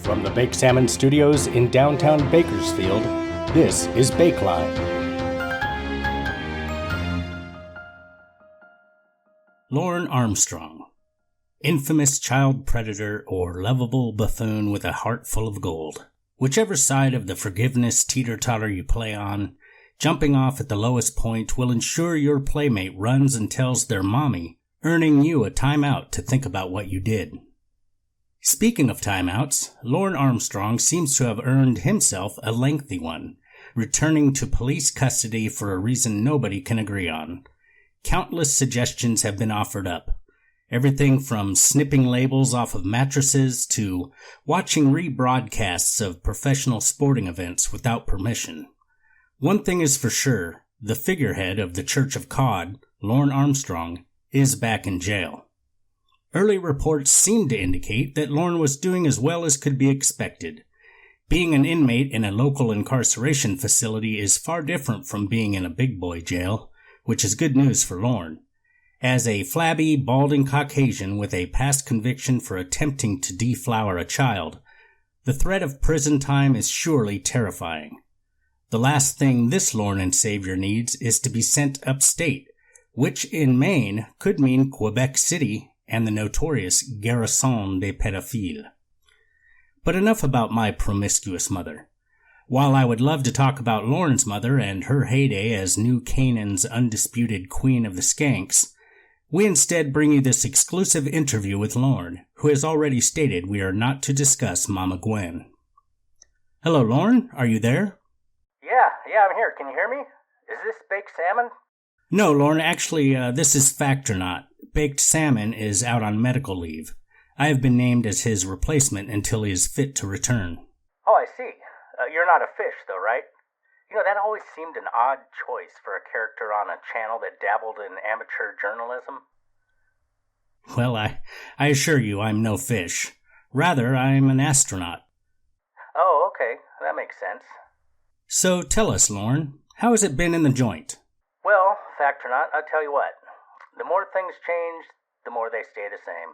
From the Baked Salmon Studios in downtown Bakersfield, this is Bakeline. Lorne Armstrong, infamous child predator or lovable buffoon with a heart full of gold. Whichever side of the forgiveness teeter-totter you play on, jumping off at the lowest point will ensure your playmate runs and tells their mommy, earning you a timeout to think about what you did. Speaking of timeouts, Lorne Armstrong seems to have earned himself a lengthy one, returning to police custody for a reason nobody can agree on. Countless suggestions have been offered up. Everything from snipping labels off of mattresses to watching rebroadcasts of professional sporting events without permission. One thing is for sure, the figurehead of the Church of Cod, Lorne Armstrong, is back in jail. Early reports seemed to indicate that Lorne was doing as well as could be expected. Being an inmate in a local incarceration facility is far different from being in a big boy jail, which is good news for Lorne. As a flabby, balding Caucasian with a past conviction for attempting to deflower a child, the threat of prison time is surely terrifying. The last thing this Lorne and Savior needs is to be sent upstate, which in Maine could mean Quebec City and the notorious Garrison des Pédophiles. But enough about my promiscuous mother. While I would love to talk about Lorne's mother and her heyday as New Canaan's undisputed queen of the skanks, we instead bring you this exclusive interview with Lorne, who has already stated we are not to discuss Mama Gwen. Hello, Lorne, are you there? Yeah, I'm here. Can you hear me? Is this baked salmon? No, Lorne, actually, this is Factornaut. Baked Salmon is out on medical leave. I have been named as his replacement until he is fit to return. Oh, I see. You're not a fish, though, right? You know, that always seemed an odd choice for a character on a channel that dabbled in amateur journalism. Well, I assure you I'm no fish. Rather, I'm an astronaut. Oh, okay. That makes sense. So tell us, Lorne, how has it been in the joint? Well, Factornaut, I'll tell you what. The more things change, the more they stay the same.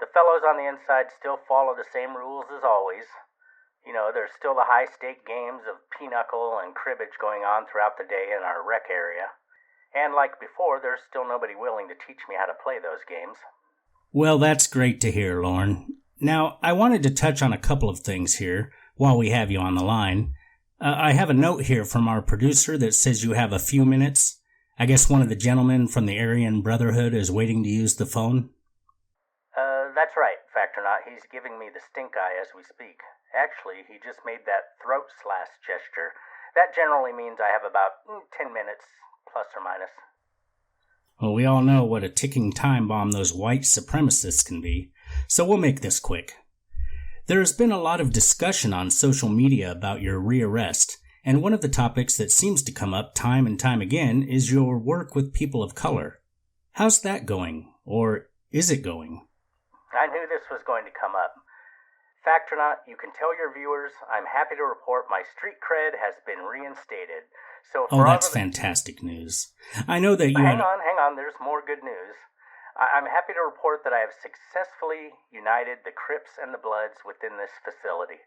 The fellows on the inside still follow the same rules as always. You know, there's still the high-stake games of pinochle and cribbage going on throughout the day in our rec area. And like before, there's still nobody willing to teach me how to play those games. Well, that's great to hear, Lorne. Now, I wanted to touch on a couple of things here while we have you on the line. I have a note here from our producer that says you have a few minutes. I guess one of the gentlemen from the Aryan Brotherhood is waiting to use the phone? That's right, Factornaut. He's giving me the stink eye as we speak. Actually, he just made that throat slash gesture. That generally means I have about 10 minutes, plus or minus. Well, we all know what a ticking time bomb those white supremacists can be, so we'll make this quick. There has been a lot of discussion on social media about your rearrest, and one of the topics that seems to come up time and time again is your work with people of color. How's that going? Or is it going? I knew this was going to come up. Factornaut, you can tell your viewers I'm happy to report my street cred has been reinstated. So for that's fantastic news. I know that you Hang on, there's more good news. I'm happy to report that I have successfully united the Crips and the Bloods within this facility.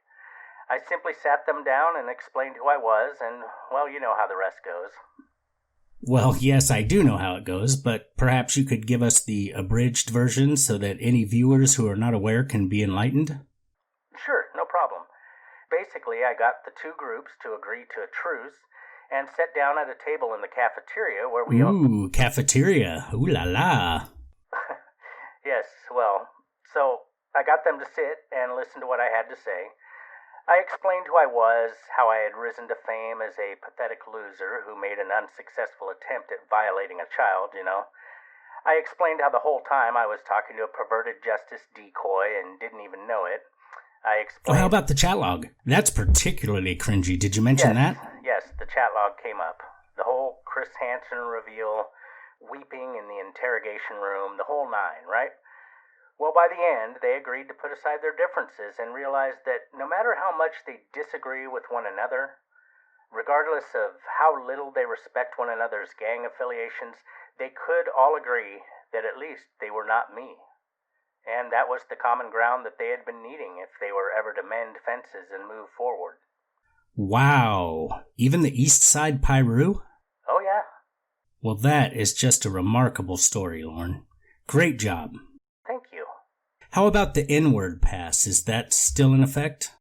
I simply sat them down and explained who I was, and, well, you know how the rest goes. Well, yes, I do know how it goes, but perhaps you could give us the abridged version so that any viewers who are not aware can be enlightened? Sure, no problem. Basically, I got the two groups to agree to a truce and sat down at a table in the cafeteria where we... Ooh, cafeteria. Ooh la la. Yes, well, so I got them to sit and listen to what I had to say. I explained who I was, how I had risen to fame as a pathetic loser who made an unsuccessful attempt at violating a child, you know. I explained how the whole time I was talking to a perverted justice decoy and didn't even know it. I explained... Well, how about the chat log? That's particularly cringy. Did you mention that? Yes, the chat log came up. The whole Chris Hansen reveal, weeping in the interrogation room, the whole nine, right? Well, by the end, they agreed to put aside their differences and realized that no matter how much they disagree with one another, regardless of how little they respect one another's gang affiliations, they could all agree that at least they were not me. and that was the common ground that they had been needing if they were ever to mend fences and move forward. Wow. Even the East Side Piru? Oh, yeah. Well, that is just a remarkable story, Lorne. Great job. Thank you. How about the N-word pass? Is that still in effect?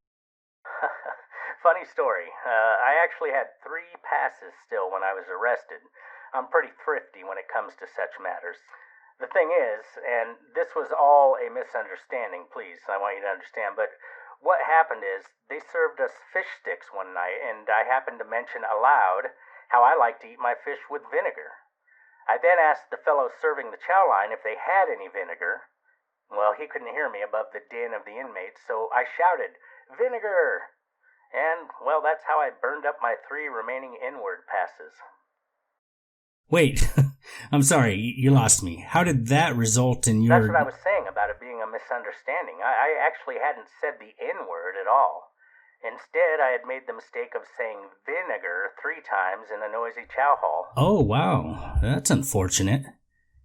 Funny story. I actually had 3 passes still when I was arrested. I'm pretty thrifty when it comes to such matters. The thing is, and this was all a misunderstanding, please, I want you to understand, but what happened is they served us fish sticks one night, and I happened to mention aloud how I like to eat my fish with vinegar. I then asked the fellow serving the chow line if they had any vinegar. Well, he couldn't hear me above the din of the inmates, so I shouted, "Vinegar!" And, well, that's how I burned up my 3 remaining N-word passes. Wait, I'm sorry, you lost me. How did that result in your... That's what I was saying about it being a misunderstanding. I actually hadn't said the N-word at all. Instead, I had made the mistake of saying vinegar 3 times in a noisy chow hall. Oh, wow. That's unfortunate.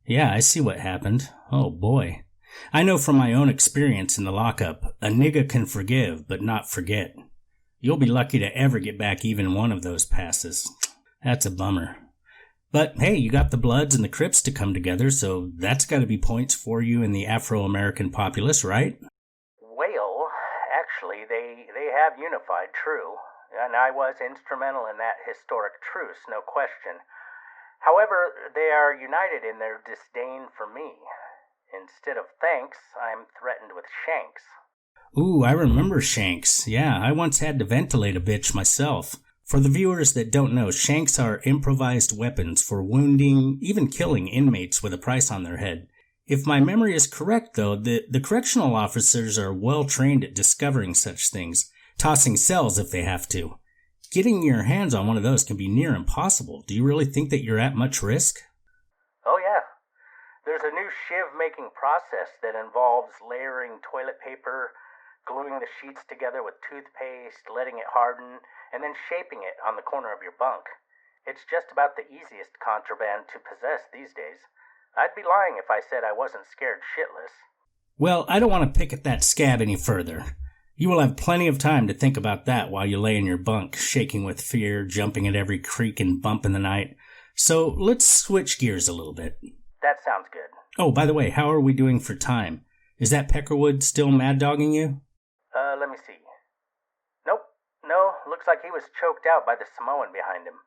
Yeah, I see what happened. Oh, boy. I know from my own experience in the lockup, a nigga can forgive, but not forget. You'll be lucky to ever get back even one of those passes. That's a bummer. But hey, you got the Bloods and the Crips to come together, so that's got to be points for you in the Afro-American populace, right? Well, actually, they have unified, true. And I was instrumental in that historic truce, no question. However, they are united in their disdain for me. Instead of thanks, I'm threatened with shanks. Ooh, I remember shanks. Yeah, I once had to ventilate a bitch myself. For the viewers that don't know, shanks are improvised weapons for wounding, even killing inmates with a price on their head. If my memory is correct, though, the correctional officers are well trained at discovering such things, tossing cells if they have to. Getting your hands on one of those can be near impossible. Do you really think that you're at much risk? Oh, yeah. There's a new shiv-making process that involves layering toilet paper, gluing the sheets together with toothpaste, letting it harden, and then shaping it on the corner of your bunk. It's just about the easiest contraband to possess these days. I'd be lying if I said I wasn't scared shitless. Well, I don't want to pick at that scab any further. You will have plenty of time to think about that while you lay in your bunk, shaking with fear, jumping at every creak and bump in the night. So let's switch gears a little bit. That sounds good. Oh, by the way, how are we doing for time? Is that Peckerwood still mad-dogging you? Let me see. Nope. No, looks like he was choked out by the Samoan behind him.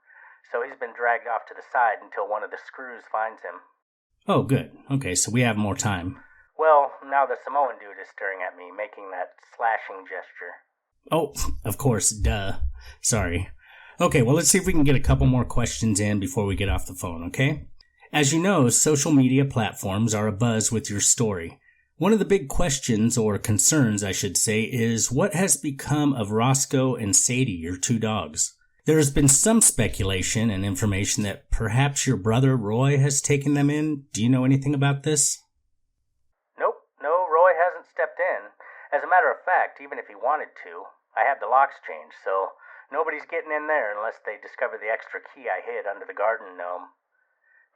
So he's been dragged off to the side until one of the screws finds him. Oh, good. Okay, so we have more time. Well, now the Samoan dude is staring at me, making that slashing gesture. Oh, of course, duh. Sorry. Okay, well, let's see if we can get a couple more questions in before we get off the phone, okay? As you know, social media platforms are abuzz with your story. One of the big questions, or concerns I should say, is what has become of Roscoe and Sadie, your 2 dogs? There has been some speculation and information that perhaps your brother Roy has taken them in. Do you know anything about this? Nope, no, Roy hasn't stepped in. As a matter of fact, even if he wanted to, I had the locks changed, so nobody's getting in there unless they discover the extra key I hid under the garden gnome.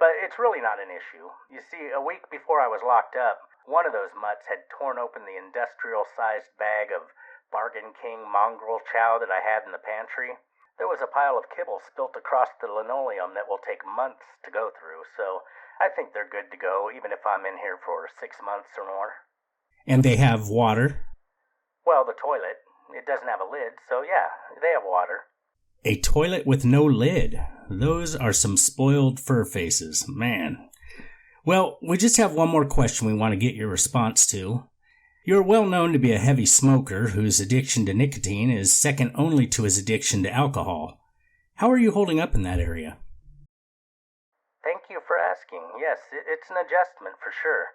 But it's really not an issue. You see, a week before I was locked up, one of those mutts had torn open the industrial-sized bag of Bargain King mongrel chow that I had in the pantry. There was a pile of kibble spilt across the linoleum that will take months to go through, so I think they're good to go, even if I'm in here for 6 months or more. And they have water? Well, the toilet. It doesn't have a lid, so yeah, they have water. A toilet with no lid. Those are some spoiled fur faces, man. Well, we just have one more question we want to get your response to. You're well known to be a heavy smoker whose addiction to nicotine is second only to his addiction to alcohol. How are you holding up in that area? Thank you for asking. Yes, it's an adjustment for sure.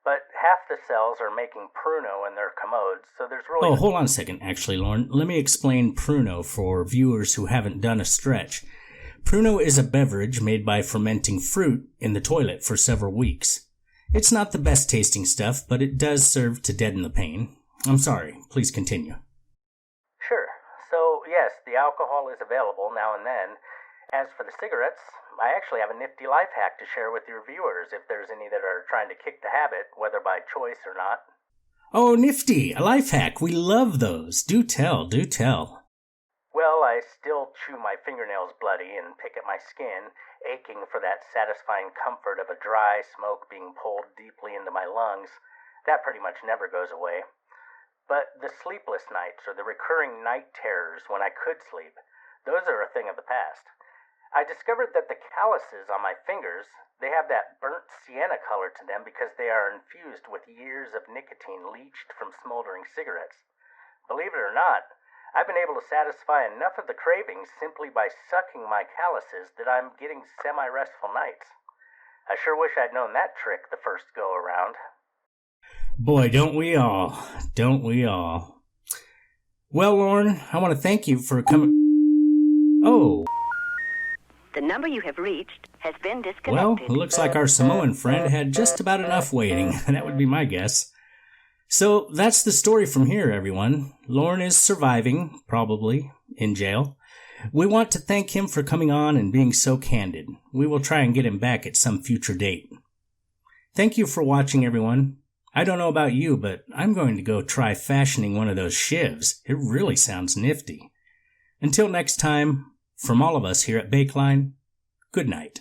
But half the cells are making Pruno in their commodes, so there's really... Oh, hold on a second, actually, Lorne. Let me explain Pruno for viewers who haven't done a stretch. Pruno is a beverage made by fermenting fruit in the toilet for several weeks. It's not the best tasting stuff, but it does serve to deaden the pain. I'm sorry, please continue. Sure. So, yes, the alcohol is available now and then. As for the cigarettes, I actually have a nifty life hack to share with your viewers if there's any that are trying to kick the habit, whether by choice or not. Oh, nifty, a life hack. We love those. Do tell, do tell. Well, I still chew my fingernails bloody and pick at my skin, aching for that satisfying comfort of a dry smoke being pulled deeply into my lungs. That pretty much never goes away. But the sleepless nights or the recurring night terrors when I could sleep, those are a thing of the past. I discovered that the calluses on my fingers, they have that burnt sienna color to them because they are infused with years of nicotine leached from smoldering cigarettes. Believe it or not, I've been able to satisfy enough of the cravings simply by sucking my calluses that I'm getting semi-restful nights. I sure wish I'd known that trick the first go around. Boy, don't we all. Don't we all. Well, Lorne, I want to thank you for coming. Oh. The number you have reached has been disconnected. Well, it looks like our Samoan friend had just about enough waiting. That would be my guess. So that's the story from here, everyone. Lorne is surviving, probably, in jail. We want to thank him for coming on and being so candid. We will try and get him back at some future date. Thank you for watching, everyone. I don't know about you, but I'm going to go try fashioning one of those shivs. It really sounds nifty. Until next time, from all of us here at Bakeline, good night.